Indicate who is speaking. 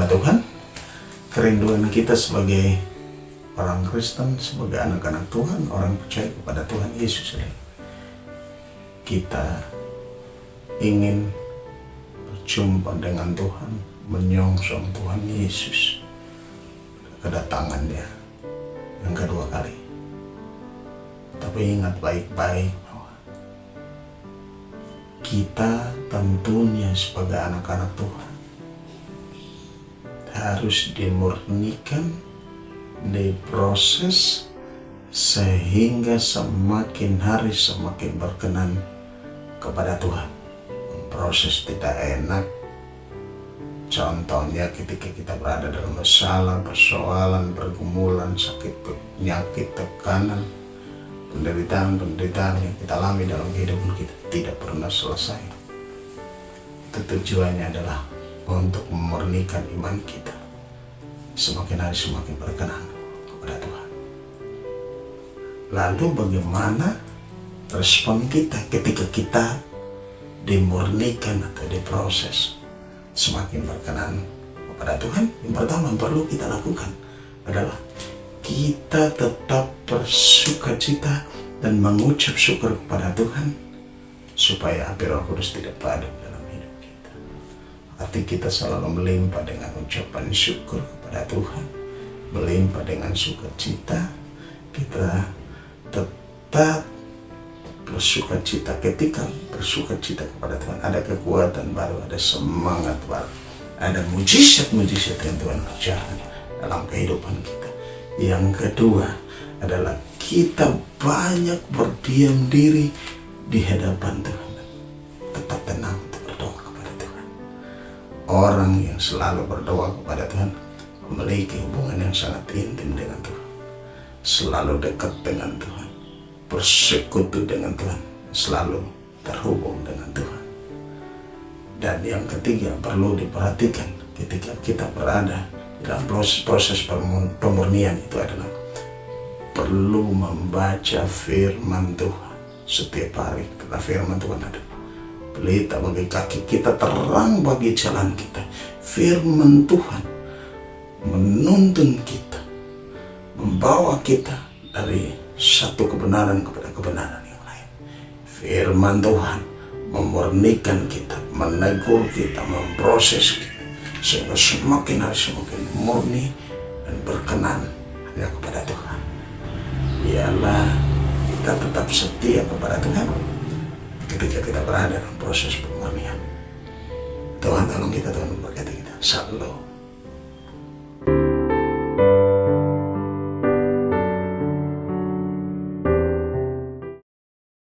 Speaker 1: kepada Tuhan. Kerinduan kita sebagai orang Kristen, sebagai anak-anak Tuhan, orang percaya kepada Tuhan Yesus, kita ingin berjumpa dengan Tuhan, menyongsong Tuhan Yesus kedatangannya yang kedua kali. Tapi ingat baik-baik bahwa kita tentunya sebagai anak-anak Tuhan harus dimurnikan, diproses sehingga semakin hari semakin berkenan kepada Tuhan. Proses tidak enak. Contohnya ketika kita berada dalam masalah, persoalan, pergumulan, sakit, penyakit, tekanan, penderitaan yang kita alami dalam kehidupan kita tidak pernah selesai. Tujuannya adalah untuk memurnikan iman kita, semakin hari semakin berkenan kepada Tuhan. Lalu bagaimana respon kita ketika kita dimurnikan atau diproses semakin berkenan kepada Tuhan? Yang pertama yang perlu kita lakukan adalah kita tetap bersukacita dan mengucap syukur kepada Tuhan supaya api Roh Kudus tidak padam dalam hidup kita. Arti kita selalu melimpah dengan ucapan syukur kepada Tuhan, melimpah dengan sukacita. Kita tetap bersukacita. Ketika bersukacita kepada Tuhan, ada kekuatan baru, ada semangat baru, ada mujizat-mujizat yang Tuhan kerjakan dalam kehidupan kita. Yang kedua adalah kita banyak berdiam diri di hadapan Tuhan, tetap tenang untuk berdoa kepada Tuhan. Orang yang selalu berdoa kepada Tuhan memiliki hubungan yang sangat intim dengan Tuhan, selalu dekat dengan Tuhan, bersekutu dengan Tuhan, selalu terhubung dengan Tuhan. Dan yang ketiga perlu diperhatikan ketika kita berada dalam proses pemurnian itu adalah perlu membaca firman Tuhan setiap hari, karena firman Tuhan ada pelita bagi kaki kita, terang bagi jalan kita. Firman Tuhan menuntun kita, membawa kita dari satu kebenaran kepada kebenaran yang lain. Firman Tuhan memurnikan kita, menegur kita, memproses kita, sehingga semakin hari semakin murni dan berkenan hanya kepada Tuhan. Ialah kita tetap setia kepada Tuhan ketika kita berada dalam proses pemurnian. Tuhan tolong kita, Tuhan memberkati kita. Shalom.